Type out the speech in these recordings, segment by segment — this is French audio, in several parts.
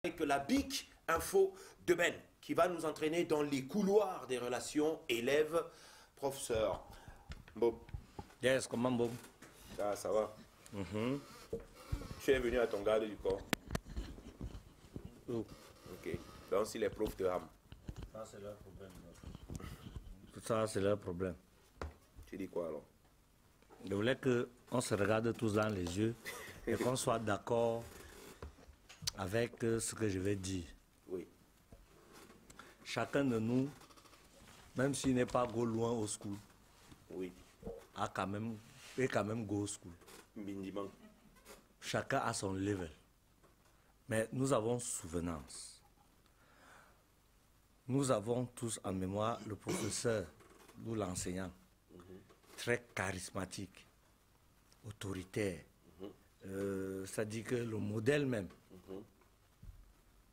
Avec la BIC Info de Ben, qui va nous entraîner dans les couloirs des relations élèves-professeurs. Bob. Yes, comment Bob? Ah, ça va. Tu es venu à ton garde du corps. Où? Ok. Donc si les profs te rament. Ça, c'est leur problème. Ça, c'est leur problème. Tu dis quoi alors? Je voulais qu'on se regarde tous dans les yeux et qu'on soit d'accord avec ce que je vais dire. Oui. Chacun de nous, même s'il n'est pas go loin au school, Oui. est quand même go au school. Minimum. Chacun a son level. Mais nous avons souvenance. Nous avons tous en mémoire le professeur ou l'enseignant, très charismatique, autoritaire. C'est-à-dire que le modèle même,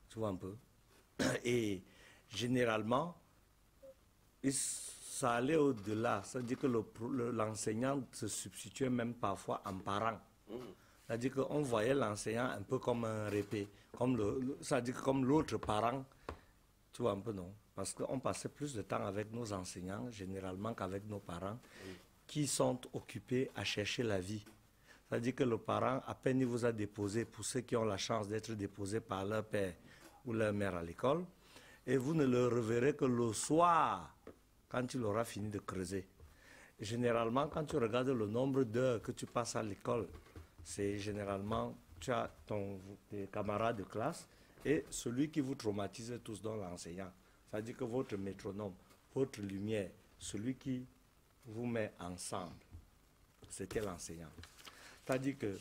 tu vois un peu. Et généralement, ça allait au-delà. C'est-à-dire que l'enseignant se substituait même parfois en parent. C'est-à-dire qu'on voyait l'enseignant un peu comme un répé, c'est-à-dire comme l'autre parent, tu vois un peu, non? Parce qu'on passait plus de temps avec nos enseignants, généralement, qu'avec nos parents, qui sont occupés à chercher la vie. C'est-à-dire que le parent, à peine il vous a déposé, pour ceux qui ont la chance d'être déposés par leur père ou leur mère à l'école, et vous ne le reverrez que le soir, quand il aura fini de creuser. Et généralement, quand tu regardes le nombre d'heures que tu passes à l'école, c'est généralement, tu as tes camarades de classe et celui qui vous traumatise tous dans l'enseignant. C'est-à-dire que votre métronome, votre lumière, celui qui vous met ensemble, c'était l'enseignant. C'est-à-dire que,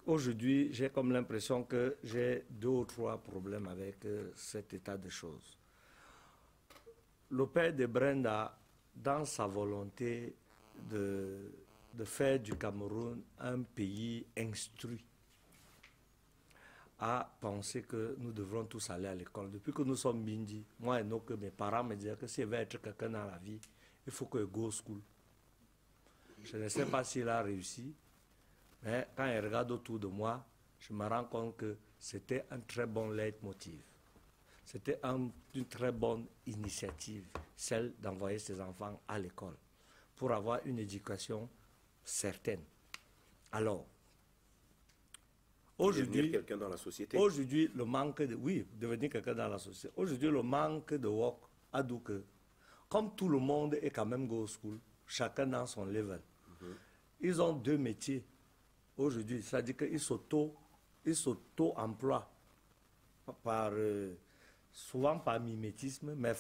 aujourd'hui, j'ai comme l'impression que j'ai 2 ou 3 problèmes avec cet état de choses. Le père de Brenda, dans sa volonté de faire du Cameroun un pays instruit, a pensé que nous devrons tous aller à l'école. Depuis que nous sommes bindi, moi et mes parents me disaient que s'il veut être quelqu'un dans la vie, il faut que go school. Je ne sais pas s'il a réussi, mais quand il regarde autour de moi, je me rends compte que c'était un très bon leitmotiv. C'était une très bonne initiative, celle d'envoyer ses enfants à l'école pour avoir une éducation certaine. Alors, aujourd'hui, quelqu'un dans la société. Aujourd'hui, le manque de... Oui, devenir quelqu'un dans la société. Aujourd'hui, le manque de work a dit que, comme tout le monde est quand même go school, chacun dans son level, ils ont 2 métiers aujourd'hui. C'est-à-dire qu'ils s'auto-emploient souvent par mimétisme, mais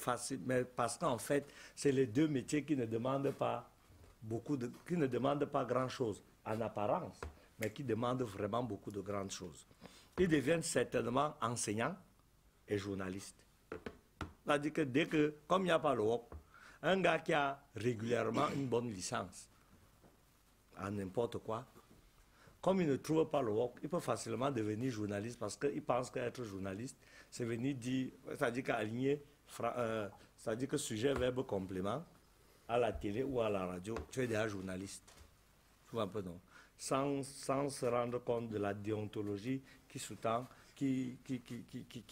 parce qu'en fait, c'est les 2 métiers qui ne demandent pas qui ne demandent pas grand-chose en apparence, mais qui demandent vraiment beaucoup de grandes choses. Ils deviennent certainement enseignants et journalistes. C'est-à-dire que, comme il n'y a pas le WOP, un gars qui a régulièrement une bonne licence en n'importe quoi, comme il ne trouve pas le WOP, il peut facilement devenir journaliste parce qu'il pense qu'être journaliste, c'est venir dire, c'est-à-dire qu'aligner, c'est-à-dire que sujet, verbe, complément, à la télé ou à la radio, tu es déjà journaliste. Tu vois un peu, non? Sans se rendre compte de la déontologie qui sous-tend, qui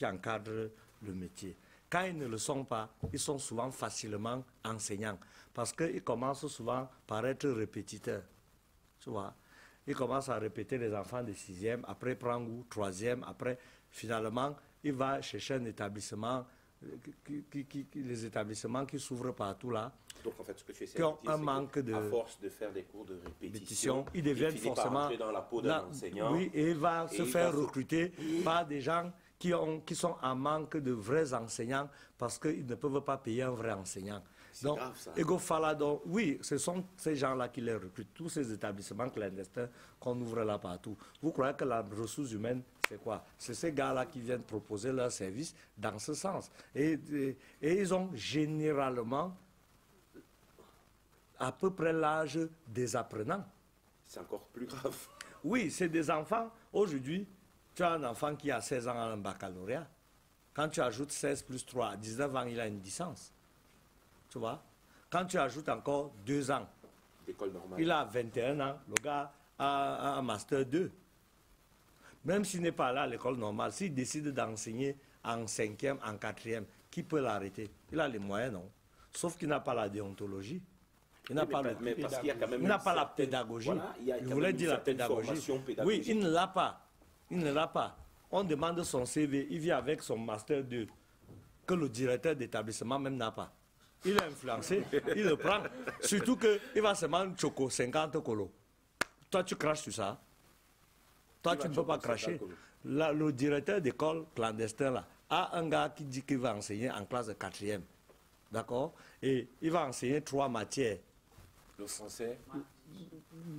encadre le métier. Quand ils ne le sont pas, ils sont souvent facilement enseignants parce qu'ils commencent souvent par être répétiteurs. Tu vois? Ils commencent à répéter les enfants de 6e, après prendre goût, 3e, après, finalement, il va chercher un établissement, les établissements qui s'ouvrent partout là. Donc en fait, ce que tu essaies de dire, à force de faire des cours de répétition, ils deviennent forcément dans la peau d'un enseignant. Oui, et il va se faire recruter par des gens qui sont en manque de vrais enseignants parce qu'ils ne peuvent pas payer un vrai enseignant. Donc, grave, ça. Oui, ce sont ces gens-là qui les recrutent, tous ces établissements clandestins qu'on ouvre là partout. Vous croyez que la ressource humaine, c'est quoi? C'est ces gars-là qui viennent proposer leurs services dans ce sens. Et ils ont généralement à peu près l'âge des apprenants. C'est encore plus grave. Oui, c'est des enfants. Aujourd'hui, tu as un enfant qui a 16 ans à un baccalauréat. Quand tu ajoutes 16 plus 3, à 19 ans, il a une licence. Tu vois? Quand tu ajoutes encore 2 ans, d'école normale, il a 21 ans, le gars à un Master 2. Même s'il n'est pas là à l'école normale, s'il décide d'enseigner en 5e, en 4e, qui peut l'arrêter? Il a les moyens, non? Sauf qu'il n'a pas la déontologie. Il n'a pas, la pédagogie. Voilà, je voulais dire la pédagogie. Oui, il ne l'a pas. Il ne l'a pas. On demande son CV, il vient avec son Master 2, que le directeur d'établissement même n'a pas. Il est influencé, il le prend. Surtout qu'il va seulement choco 50 colos. Toi, tu craches sur ça. Toi, tu ne peux pas cracher. Là, le directeur d'école clandestin là, a un gars qui dit qu'il va enseigner en classe de 4e. D'accord? Et il va enseigner 3 matières. Le français,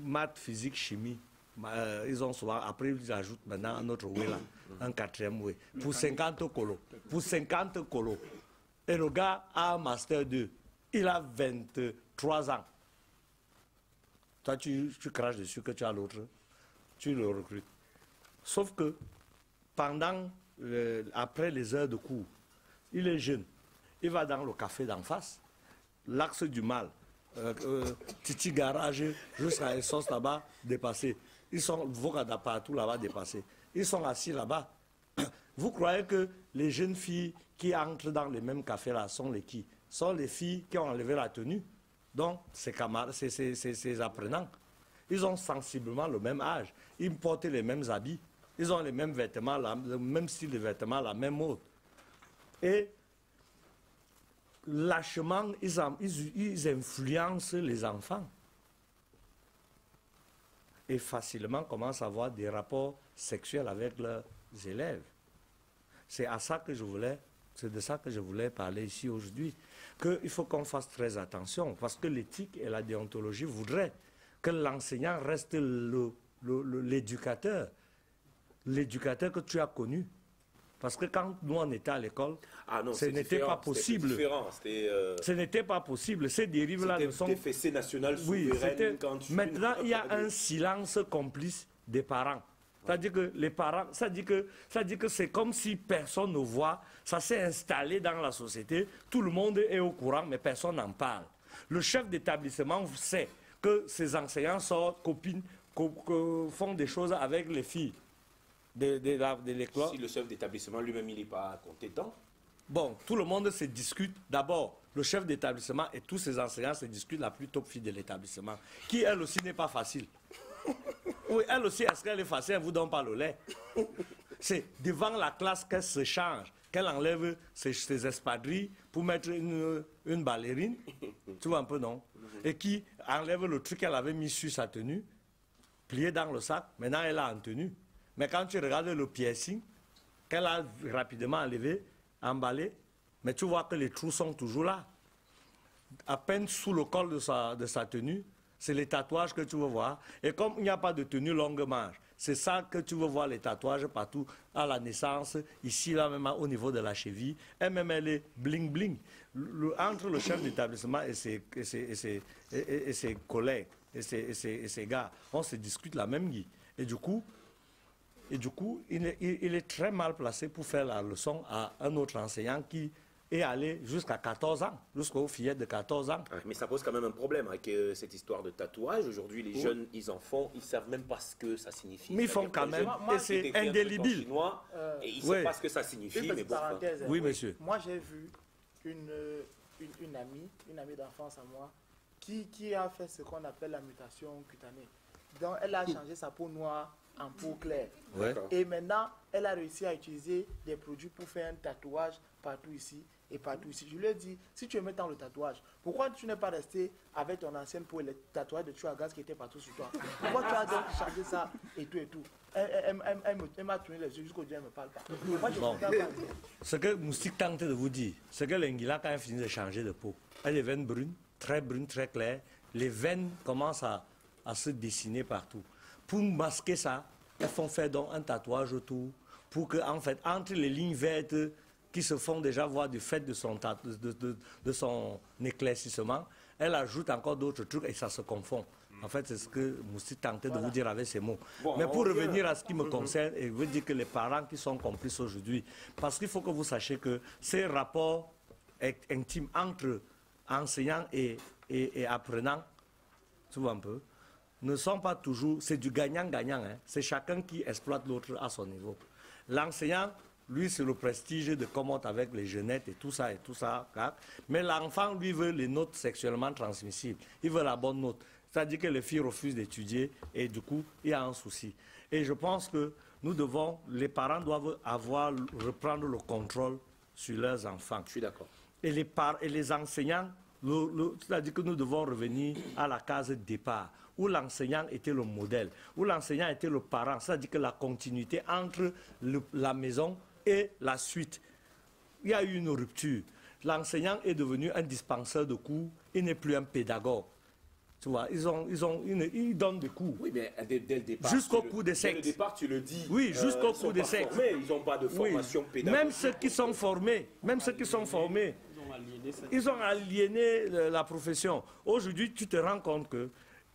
maths, physique, chimie. Ils ont souvent, après ils ajoutent maintenant un autre way là, un 4e way. Pour 50 colos. Pour 50 colos. Et le gars a un Master 2. Il a 23 ans. Toi, tu craches dessus que tu as l'autre. Tu le recrutes. Sauf que après les heures de cours, il est jeune. Il va dans le café d'en face, l'axe du mal, Titi Garage, jusqu'à Essos là-bas, dépassé. Ils sont Vogada partout là-bas, dépassés. Ils sont assis là-bas. Vous croyez que les jeunes filles qui entrent dans les mêmes cafés là sont les qui? Sont les filles qui ont enlevé la tenue. Donc, ces camarades, ces apprenants, ils ont sensiblement le même âge. Ils portent les mêmes habits. Ils ont les mêmes vêtements, le même style de vêtements, la même mode. Et lâchement, ils influencent les enfants. Et facilement commencent à avoir des rapports sexuels avec leurs élèves. C'est de ça que je voulais parler ici aujourd'hui. Qu'il faut qu'on fasse très attention, parce que l'éthique et la déontologie voudraient que l'enseignant reste l'éducateur que tu as connu. Parce que quand nous on était à l'école, ce n'était pas possible. Ce n'était pas possible. Ces dérives-là ne sont... C'était des fessées nationales souveraines. Maintenant, il y a un silence complice des parents. C'est-à-dire que les parents, ça dit que c'est comme si personne ne voit, ça s'est installé dans la société, tout le monde est au courant, mais personne n'en parle. Le chef d'établissement sait que ses enseignants sortent, copines, font des choses avec les filles de l'école. Si le chef d'établissement lui-même, il n'est pas compétent. Bon, tout le monde se discute. D'abord, le chef d'établissement et tous ses enseignants se discutent la plus top fille de l'établissement, qui elle aussi n'est pas facile. Oui, elle aussi, est-ce qu'elle est facile? Elle ne vous donne pas le lait. C'est devant la classe qu'elle se change, qu'elle enlève ses espadrilles pour mettre une ballerine. Tu vois un peu, non? Et qui enlève le truc qu'elle avait mis sur sa tenue, plié dans le sac. Maintenant, elle a en tenue. Mais quand tu regardes le piercing, qu'elle a rapidement enlevé, emballé, mais tu vois que les trous sont toujours là. À peine sous le col de sa tenue, c'est les tatouages que tu veux voir. Et comme il n'y a pas de tenue longue manche, c'est ça que tu veux voir, les tatouages partout, à la naissance, ici, là, même au niveau de la cheville. Et même elle est bling-bling. Entre le chef d'établissement et ses collègues, et ses gars, on se discute la même guille. Et du coup, il est très mal placé pour faire la leçon à un autre enseignant qui est allé jusqu'à 14 ans, jusqu'aux fillettes de 14 ans. Mais ça pose quand même un problème avec cette histoire de tatouage. Aujourd'hui, les jeunes, ils en font, ils ne savent même pas ce que ça signifie. Mais ils font quand même, et c'est indélébile. Et ils ne savent pas ce que ça signifie. Une petite parenthèse. Oui, monsieur. Moi, j'ai vu une amie d'enfance à moi, qui a fait ce qu'on appelle la mutation cutanée. Donc, elle a changé sa peau noire en peau claire. Ouais. Et maintenant, elle a réussi à utiliser des produits pour faire un tatouage partout ici et partout ici. Je lui ai dit, si tu aimais tant le tatouage, pourquoi tu n'es pas resté avec ton ancienne peau et le tatouage de tueur à gaz qui était partout sur toi? Pourquoi tu as donc changé ça et tout et tout? Elle m'a tourné les yeux jusqu'au Dieu, elle ne me parle pas. Moi, je Bon. comprends pas. Ce que Moustique tente de vous dire, c'est que l'Anguilla, quand elle finit de changer de peau, elle a des veines brunes, très claires. Les veines commencent à se dessiner partout. Pour masquer ça, elles font faire donc un tatouage autour pour que, en fait, entre les lignes vertes qui se font déjà voir du fait de son éclaircissement, elle ajoute encore d'autres trucs et ça se confond. En fait, c'est ce que Moussi tentait de vous dire avec ces mots. Bon, mais pour revenir à ce qui me concerne, et je veux dire que les parents qui sont complices aujourd'hui, parce qu'il faut que vous sachiez que ces rapports intimes entre enseignants et apprenants, tu vois un peu, ne sont pas toujours... C'est du gagnant-gagnant. Hein. C'est chacun qui exploite l'autre à son niveau. L'enseignant, lui, c'est le prestige de comment avec les jeunettes et tout ça, hein. Mais l'enfant, lui, veut les notes sexuellement transmissibles. Il veut la bonne note. C'est-à-dire que les filles refusent d'étudier et du coup, il y a un souci. Et je pense que les parents doivent reprendre le contrôle sur leurs enfants. Je suis d'accord. Et les enseignants, c'est-à-dire que nous devons revenir à la case de départ, où l'enseignant était le modèle, où l'enseignant était le parent, c'est-à-dire que la continuité entre la maison et la suite. Il y a eu une rupture. L'enseignant est devenu un dispenseur de cours, il n'est plus un pédagogue. Tu vois, ils donnent des cours. Oui, mais dès le départ. Jusqu'au cours des Dès le sexes. départ, tu le dis. Oui, jusqu'au cours des sexes. Ils n'ont pas de formation pédagogique. Même ceux qui sont formés, ils ont aliéné la profession. Aujourd'hui, tu te rends compte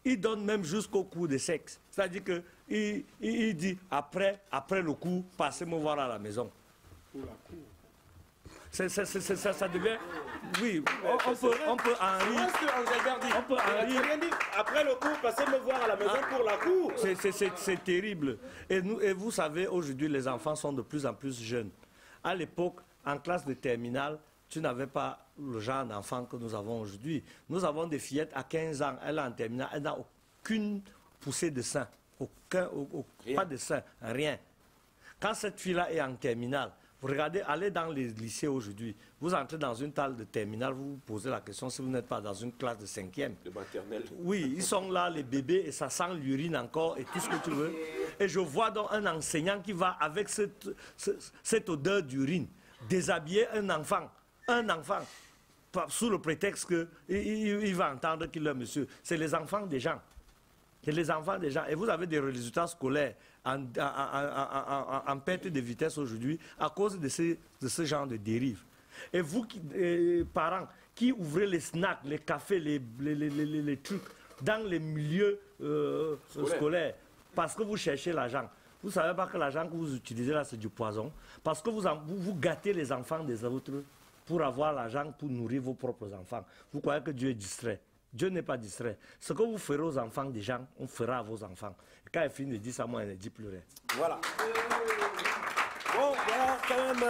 qu'ils donnent même jusqu'au cours des sexes. C'est-à-dire qu'il dit, après le cours, passez me voir à la maison. Ça devient... Oui, on peut en rire. On peut en rire. Après le cours, passez me voir à la maison pour la cour. C'est terrible. Et vous savez, aujourd'hui, les enfants sont de plus en plus jeunes. À l'époque, en classe de terminale, tu n'avais pas le genre d'enfant que nous avons aujourd'hui. Nous avons des fillettes à 15 ans, elle est en terminale, elle n'a aucune poussée de sein. Pas de sein, rien. Quand cette fille-là est en terminale, vous regardez, allez dans les lycées aujourd'hui, vous entrez dans une salle de terminale, vous vous posez la question si vous n'êtes pas dans une classe de 5e. De maternelle. Oui, ils sont là, les bébés, et ça sent l'urine encore, et tout ce que tu veux. Et je vois donc un enseignant qui va, avec cette odeur d'urine, déshabiller un enfant, sous le prétexte qu'il va entendre qu'il est monsieur. C'est les enfants des gens. C'est les enfants des gens. Et vous avez des résultats scolaires en perte de vitesse aujourd'hui à cause de ce genre de dérive. Et vous, parents, qui ouvrez les snacks, les cafés, les trucs dans les milieux scolaires, parce que vous cherchez l'argent. Vous ne savez pas que l'argent que vous utilisez là, c'est du poison. Parce que vous gâtez les enfants des autres pour avoir l'argent pour nourrir vos propres enfants. Vous croyez que Dieu est distrait. Dieu n'est pas distrait. Ce que vous ferez aux enfants des gens, on fera à vos enfants. Et quand elle finit de dire ça, moi, elle ne dit plus rien. Voilà. Bon, voilà quand même...